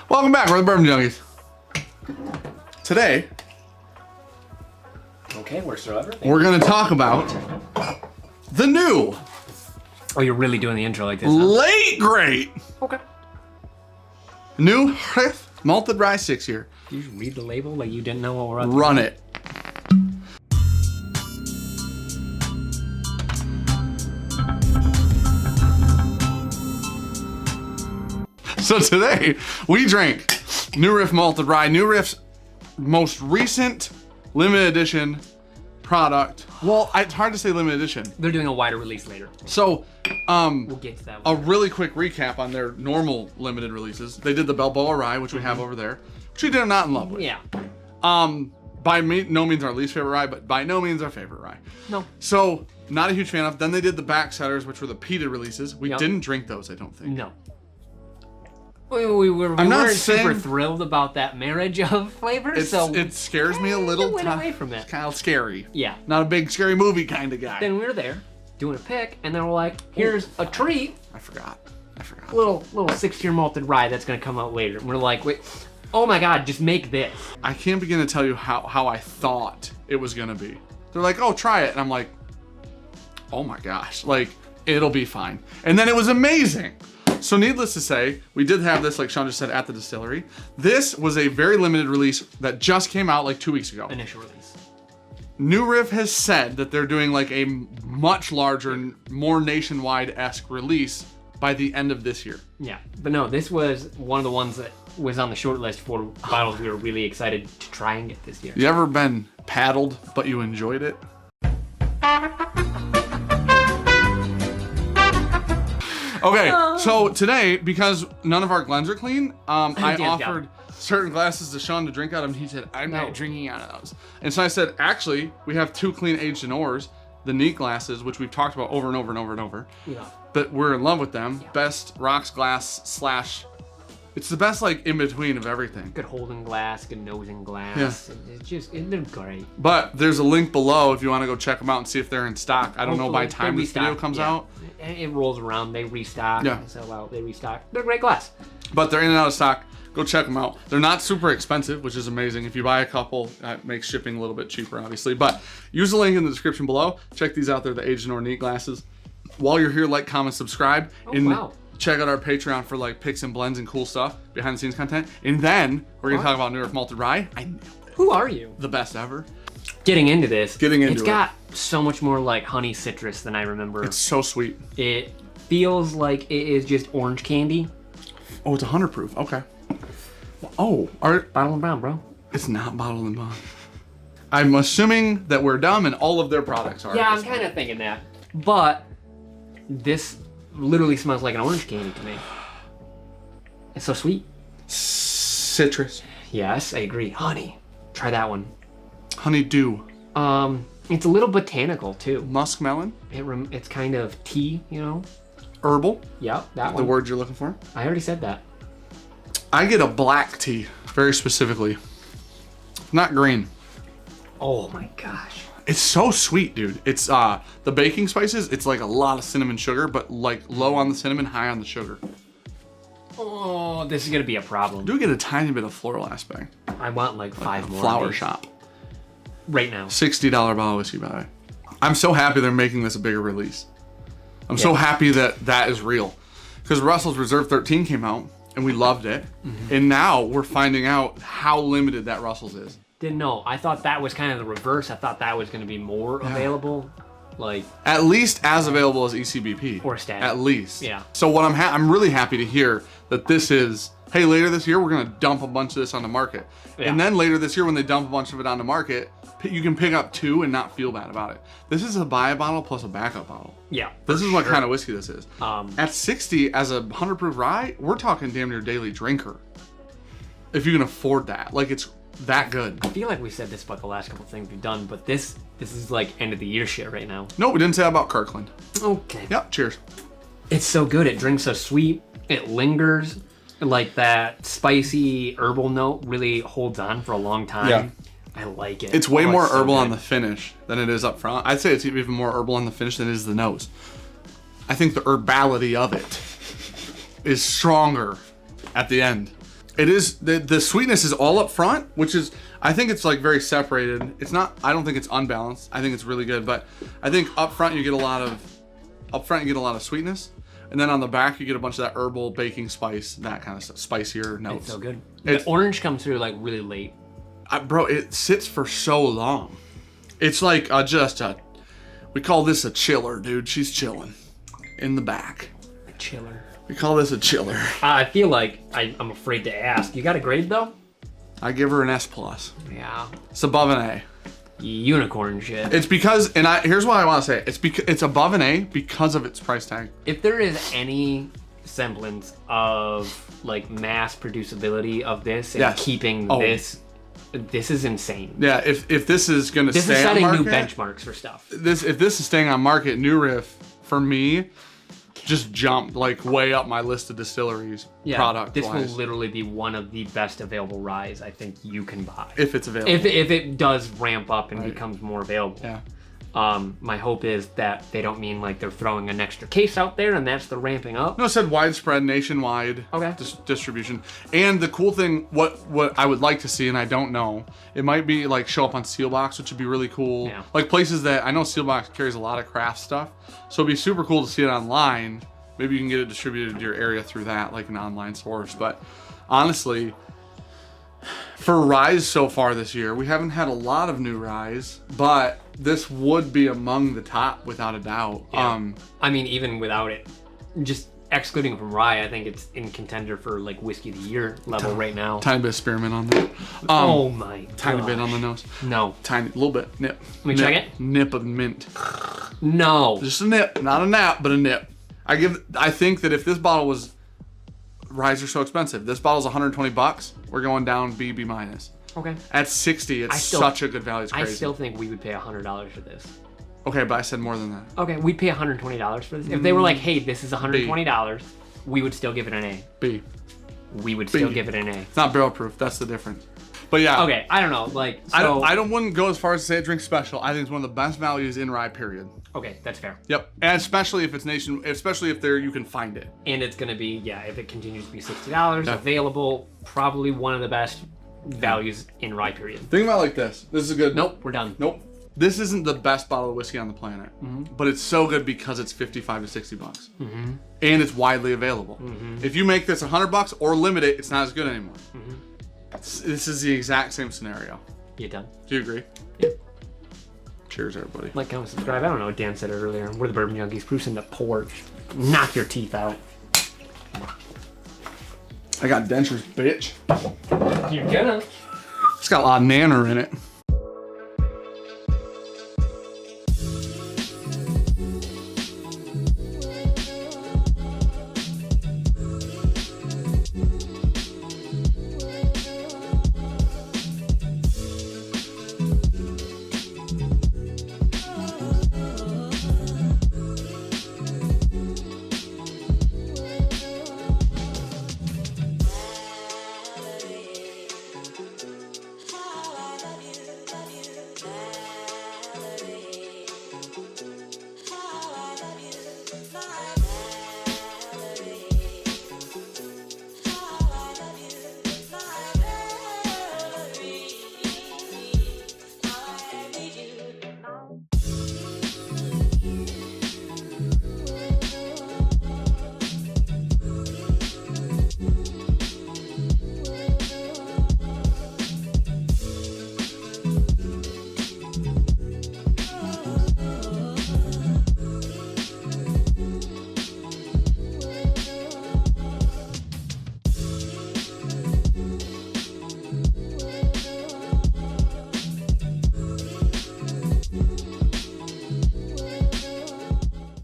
Welcome back, we're the Bourbon Junkies. Today, okay, we're we're gonna talk about the new Oh, you're really doing the intro like this, huh? late great Okay. new Riff Malted Rye 6-year. You just read the label like you didn't know what we're up to. Run it. So today, we drank New Riff Malted Rye, New Riff's most recent limited edition product. Well, it's hard to say limited edition. They're doing a wider release later. So, We'll get to that a one. really quick recap on their normal limited releases. They did the Balboa Rye, which we have over there, which we did not in love with. Yeah. By no means our least favorite rye, but by no means our favorite rye. No. So, not a huge fan of. Then they did the Backsetters, which were the peated releases. We Yep. didn't drink those, I don't think. No. We weren't saying- super thrilled about that marriage of flavors, so It scares me a little. went away from it. It's kind of scary. Yeah. Not a big scary movie kind of guy. Then we were there doing a pick, and then we're like, here's a treat, I forgot. little 6-year malted rye that's gonna come out later. And we're like, wait, oh my god, just make this. I can't begin to tell you how I thought it was gonna be. They're like, oh, try it. And I'm like, oh my gosh, like, it'll be fine. And then it was amazing. So needless to say, we did have this, like Sean just said, at the distillery. This was a very limited release that just came out like 2 weeks ago. Initial release. New Riff has said that they're doing like a much larger, more nationwide-esque release by the end of this year. Yeah, but no, this was one of the ones that was on the short list for bottles we were really excited to try and get this year. You ever been paddled, but you enjoyed it? Okay, so today, because none of our Glens are clean, I Damn, offered certain glasses to Sean to drink out of, and he said, I'm not drinking out of those. And so I said, actually, we have 2 clean aged Ors, the neat glasses, which we've talked about over and over and over and over. Yeah. But we're in love with them. Yeah. Best rocks glass / it's the best like in between of everything. Good holding glass, good nosing glass. Yeah. They're great. But there's a link below if you want to go check them out and see if they're in stock. I don't know by Hopefully, time they this video restock, comes yeah. out. It rolls around, they restock. Yeah. They sell out, they restock. They're great glass. But they're in and out of stock. Go check them out. They're not super expensive, which is amazing. If you buy a couple, it makes shipping a little bit cheaper, obviously. But use the link in the description below. Check these out. They're the Aged Nor Neat glasses. While you're here, like, comment, subscribe. Wow. Check out our Patreon for like picks and blends and cool stuff, behind the scenes content. And then we're gonna talk about New Riff Malted Rye. I nailed it. Who are you? The best ever. Getting into this. It's got so much more like honey citrus than I remember. It's so sweet. It feels like it is just orange candy. Oh, it's 100 proof. Okay. Oh, Bottle and brown, bro. it's not bottled and bond. I'm assuming that we're dumb and all of their products are. Yeah, I'm kind of thinking that. But this literally smells like an orange candy to me. It's so sweet. Citrus. Yes, I agree. Honey. Try that one. Honeydew. It's a little botanical too. Muskmelon. It's kind of tea, you know? Herbal. Yep, that The one. word you're looking for. I already said that. I get a black tea, very specifically. Not green. Oh my gosh. It's so sweet, dude. It's the baking spices, it's like a lot of cinnamon sugar, but like low on the cinnamon, high on the sugar. Oh, this is gonna be a problem. Do get a tiny bit of floral aspect. I want like 5 more. Flower of these shop. right now. $60 bottle of whiskey, by the way. I'm so happy they're making this a bigger release. I'm so happy that is real. Because Russell's Reserve 13 came out, and we loved it. Mm-hmm. And now we're finding out how limited that Russell's is. Didn't know. I thought that was kind of the reverse. I thought that was gonna be more available. Like, At least as available as ECBP. Or standard. At least. Yeah. So what I'm really happy to hear that this is, hey, later this year, we're going to dump a bunch of this on the market. Yeah. And then later this year, when they dump a bunch of it on the market, you can pick up 2 and not feel bad about it. This is a buy a bottle plus a backup bottle. yeah. This is what kind of whiskey this is. Um, At 60 as a 100 proof rye, we're talking damn near daily drinker. If you can afford that. Like, it's that good. I feel like we said this about the last couple things we've done, but this is like end of the year shit right now. No, we didn't say that about Kirkland. Okay. Yep, cheers. It's so good. It drinks so sweet. It lingers. Like that spicy herbal note really holds on for a long time. Yeah. I like it. It's way more so herbal good. on the finish than it is up front. I'd say it's even more herbal on the finish than it is the nose. I think the herbality of it is stronger at the end. It is, the sweetness is all up front, which is, I think it's like very separated. It's not, I don't think it's unbalanced. I think it's really good, but I think up front you get a lot of sweetness. And then on the back you get a bunch of that herbal baking spice, that kind of stuff, spicier notes. It's so good. The orange comes through like really late. Bro, it sits for so long. It's like we call this a chiller, dude. She's chilling in the back. A chiller. We call this a chiller. I feel like I'm afraid to ask. You got a grade though? I give her an S+. Yeah. It's above an A. Unicorn shit. It's because, and here's what I want to say. It's above an A because of its price tag. If there is any semblance of like mass producibility of this and keeping this is insane. Yeah, if this is gonna this stay is on setting market, new benchmarks for stuff. If this is staying on market, New Riff for me just jumped like way up my list of distilleries product. This will literally be one of the best available ryes I think you can buy. If it's available. If it does ramp up and becomes more available. Yeah. My hope is that they don't mean like they're throwing an extra case out there and that's the ramping up. No, it said widespread nationwide distribution. And the cool thing, what I would like to see, and I don't know, it might be like show up on Sealbox, which would be really cool. Yeah. Like places that, I know Sealbox carries a lot of craft stuff, so it'd be super cool to see it online. Maybe you can get it distributed to your area through that, like an online source. But honestly, for ryes so far this year, we haven't had a lot of new ryes, but this would be among the top without a doubt. Yeah. I mean, even without it, just excluding from rye, I think it's in contender for like whiskey of the year level right now. Tiny bit of spearmint on that. Oh my god. Tiny bit on the nose. No. Tiny, little bit, nip. Let me check it. Nip of mint. No. Just a nip, not a nap, but a nip. I think that if this bottle was, ryes are so expensive. This bottle's $120. We're going down B minus. Okay. At 60, it's such a good value. It's crazy. I still think we would pay $100 for this. Okay, but I said more than that. Okay, we'd pay $120 for this. If they were like, hey, this is $120, we would still give it an A. B. We would still give it an A. It's not barrel proof. That's the difference. But yeah. Okay, I don't know. Like, so, I wouldn't go as far as to say it drinks special. I think it's one of the best values in rye, period. Okay, that's fair. Yep, and especially if it's especially if you can find it. And it's gonna be, if it continues to be $60 available, probably one of the best values in rye, period. Think about it like this. This is a good. Nope, we're done. Nope. This isn't the best bottle of whiskey on the planet, but it's so good because it's $55 to $60, and it's widely available. If you make this $100 or limit it, it's not as good anymore. This is the exact same scenario. You done? Do you agree? Yeah. Cheers, everybody. Like, comment, subscribe. I don't know what Dan said earlier. We're the Bourbon Junkies. Proofs in the porch. Knock your teeth out. I got dentures, bitch. You're gonna. It's got a lot of nanner in it.